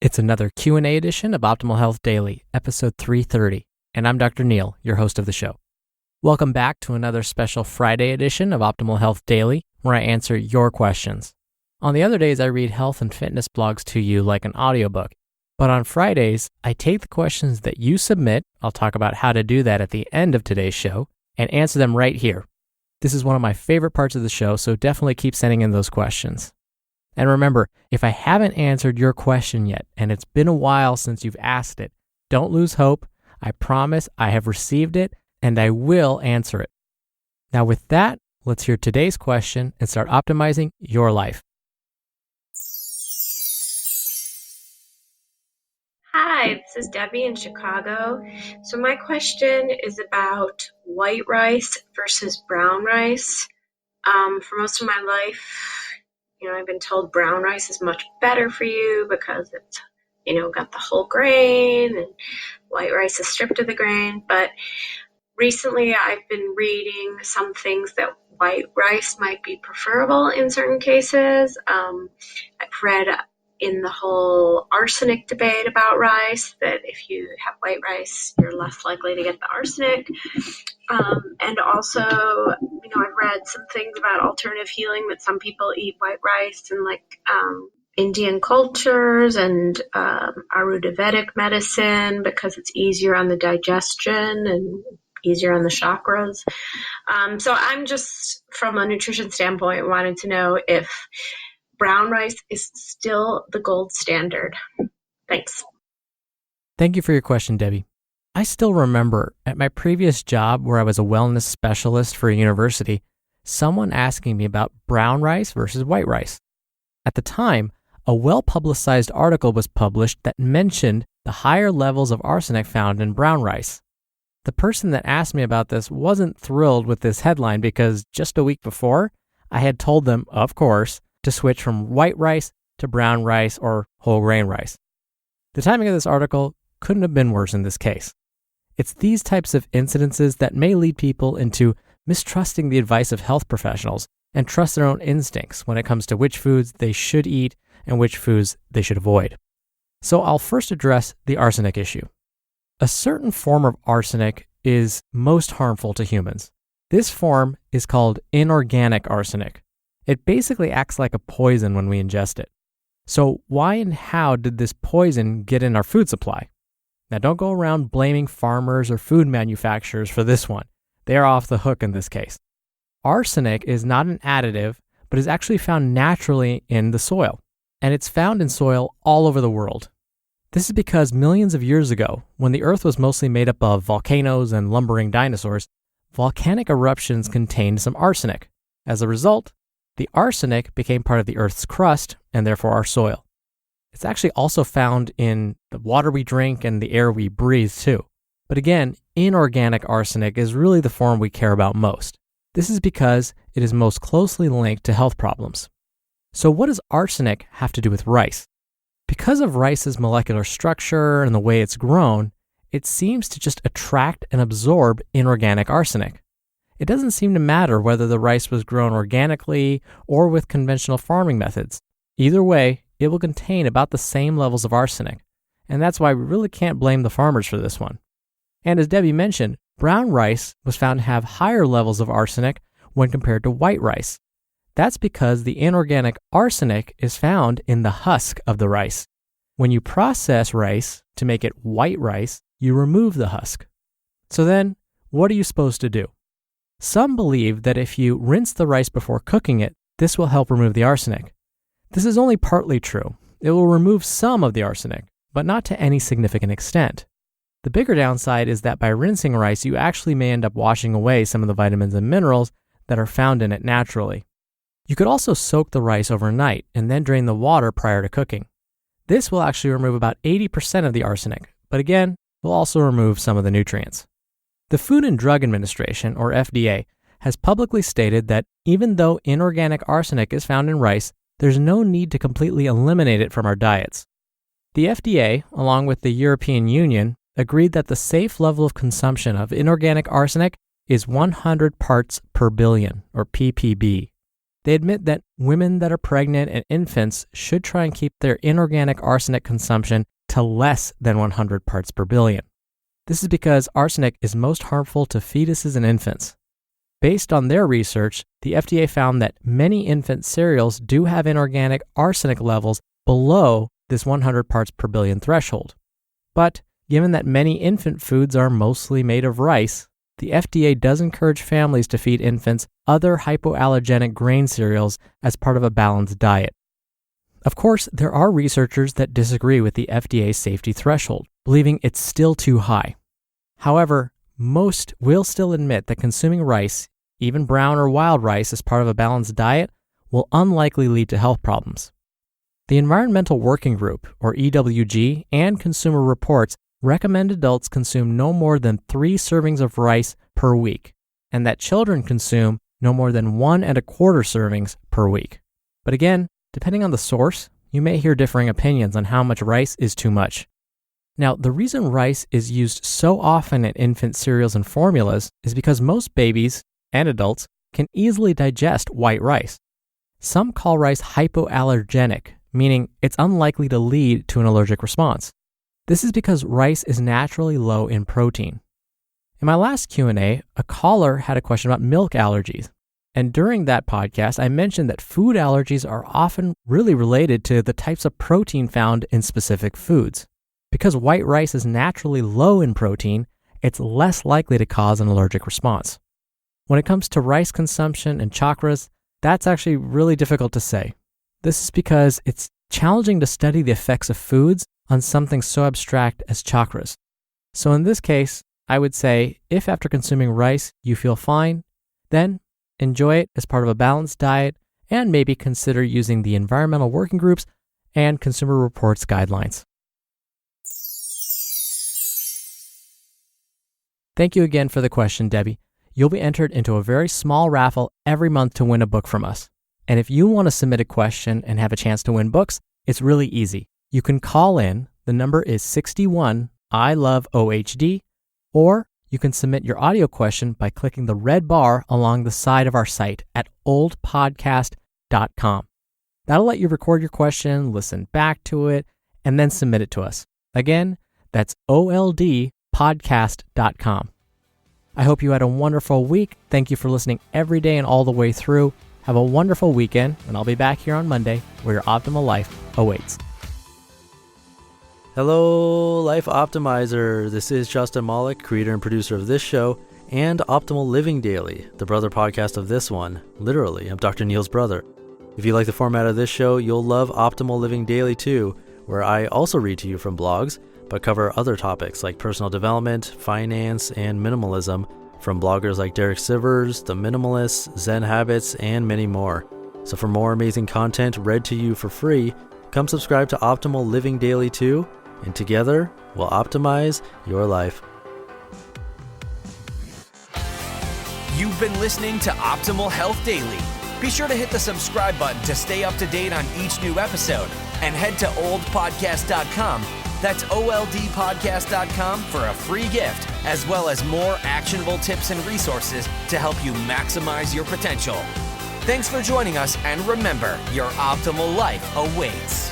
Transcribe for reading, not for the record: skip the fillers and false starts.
It's another Q&A edition of Optimal Health Daily, episode 330, and I'm Dr. Neil, your host of the show. Welcome back to another special Friday edition of Optimal Health Daily, where I answer your questions. On the other days, I read health and fitness blogs to you like an audiobook, but on Fridays, I take the questions that you submit, I'll talk about how to do that at the end of today's show, and answer them right here. This is one of my favorite parts of the show, so definitely keep sending in those questions. And remember, if I haven't answered your question yet, and it's been a while since you've asked it, don't lose hope. I promise I have received it, and I will answer it. Now with that, let's hear today's question and start optimizing your life. Hi, this is Debbie in Chicago. So my question is about white rice versus brown rice. For most of my life, I've been told brown rice is much better for you because it's, got the whole grain, and white rice is stripped of the grain. But recently I've been reading some things that white rice might be preferable in certain cases. I've read in the whole arsenic debate about rice that if you have white rice, you're less likely to get the arsenic. And also, I've read some things about alternative healing, that some people eat white rice in Indian cultures and Ayurvedic medicine because it's easier on the digestion and easier on the chakras. So I'm just, from a nutrition standpoint, wanted to know if brown rice is still the gold standard. Thanks. Thank you for your question, Debbie. I still remember at my previous job where I was a wellness specialist for a university, someone asking me about brown rice versus white rice. At the time, a well-publicized article was published that mentioned the higher levels of arsenic found in brown rice. The person that asked me about this wasn't thrilled with this headline because just a week before, I had told them, of course, to switch from white rice to brown rice or whole grain rice. The timing of this article couldn't have been worse in this case. It's these types of incidences that may lead people into mistrusting the advice of health professionals and trust their own instincts when it comes to which foods they should eat and which foods they should avoid. So I'll first address the arsenic issue. A certain form of arsenic is most harmful to humans. This form is called inorganic arsenic. It basically acts like a poison when we ingest it. So why and how did this poison get in our food supply? Now don't go around blaming farmers or food manufacturers for this one. They are off the hook in this case. Arsenic is not an additive, but is actually found naturally in the soil. And it's found in soil all over the world. This is because millions of years ago, when the Earth was mostly made up of volcanoes and lumbering dinosaurs, volcanic eruptions contained some arsenic. As a result, the arsenic became part of the Earth's crust and therefore our soil. It's actually also found in the water we drink and the air we breathe too. But again, inorganic arsenic is really the form we care about most. This is because it is most closely linked to health problems. So what does arsenic have to do with rice? Because of rice's molecular structure and the way it's grown, it seems to just attract and absorb inorganic arsenic. It doesn't seem to matter whether the rice was grown organically or with conventional farming methods. Either way, it will contain about the same levels of arsenic, and that's why we really can't blame the farmers for this one. And as Debbie mentioned, brown rice was found to have higher levels of arsenic when compared to white rice. That's because the inorganic arsenic is found in the husk of the rice. When you process rice to make it white rice, you remove the husk. So then, what are you supposed to do? Some believe that if you rinse the rice before cooking it, this will help remove the arsenic. This is only partly true. It will remove some of the arsenic, but not to any significant extent. The bigger downside is that by rinsing rice, you actually may end up washing away some of the vitamins and minerals that are found in it naturally. You could also soak the rice overnight and then drain the water prior to cooking. This will actually remove about 80% of the arsenic, but again, will also remove some of the nutrients. The Food and Drug Administration, or FDA, has publicly stated that even though inorganic arsenic is found in rice, there's no need to completely eliminate it from our diets. The FDA, along with the European Union, agreed that the safe level of consumption of inorganic arsenic is 100 parts per billion, or ppb. They admit that women that are pregnant and infants should try and keep their inorganic arsenic consumption to less than 100 parts per billion. This is because arsenic is most harmful to fetuses and infants. Based on their research, the FDA found that many infant cereals do have inorganic arsenic levels below this 100 parts per billion threshold. But given that many infant foods are mostly made of rice, the FDA does encourage families to feed infants other hypoallergenic grain cereals as part of a balanced diet. Of course, there are researchers that disagree with the FDA's safety threshold, believing it's still too high. However, most will still admit that consuming rice, even brown or wild rice, as part of a balanced diet will unlikely lead to health problems. The Environmental Working Group, or EWG, and Consumer Reports recommend adults consume no more than 3 servings of rice per week, and that children consume no more than 1 1/4 servings per week. But again, depending on the source, you may hear differing opinions on how much rice is too much. Now, the reason rice is used so often in infant cereals and formulas is because most babies and adults can easily digest white rice. Some call rice hypoallergenic, meaning it's unlikely to lead to an allergic response. This is because rice is naturally low in protein. In my last Q&A, a caller had a question about milk allergies. And during that podcast, I mentioned that food allergies are often really related to the types of protein found in specific foods. Because white rice is naturally low in protein, it's less likely to cause an allergic response. When it comes to rice consumption and chakras, that's actually really difficult to say. This is because it's challenging to study the effects of foods on something so abstract as chakras. So in this case, I would say if after consuming rice you feel fine, then enjoy it as part of a balanced diet and maybe consider using the Environmental Working Groups and Consumer Reports guidelines. Thank you again for the question, Debbie. You'll be entered into a very small raffle every month to win a book from us. And if you want to submit a question and have a chance to win books, it's really easy. You can call in, the number is 61 I love OHD, or you can submit your audio question by clicking the red bar along the side of our site at oldpodcast.com. That'll let you record your question, listen back to it, and then submit it to us. Again, that's oldpodcast.com. I hope you had a wonderful week. Thank you for listening every day and all the way through. Have a wonderful weekend, and I'll be back here on Monday where your optimal life awaits. Hello, Life Optimizer. This is Justin Malik, creator and producer of this show and Optimal Living Daily, the brother podcast of this one. Literally, I'm Dr. Neil's brother. If you like the format of this show, you'll love Optimal Living Daily too, where I also read to you from blogs, but cover other topics like personal development, finance, and minimalism from bloggers like Derek Sivers, The Minimalists, Zen Habits, and many more. So for more amazing content read to you for free, come subscribe to Optimal Living Daily too, and together we'll optimize your life. You've been listening to Optimal Health Daily. Be sure to hit the subscribe button to stay up to date on each new episode, and head to oldpodcast.com. That's oldpodcast.com for a free gift, as well as more actionable tips and resources to help you maximize your potential. Thanks for joining us, and remember, your optimal life awaits.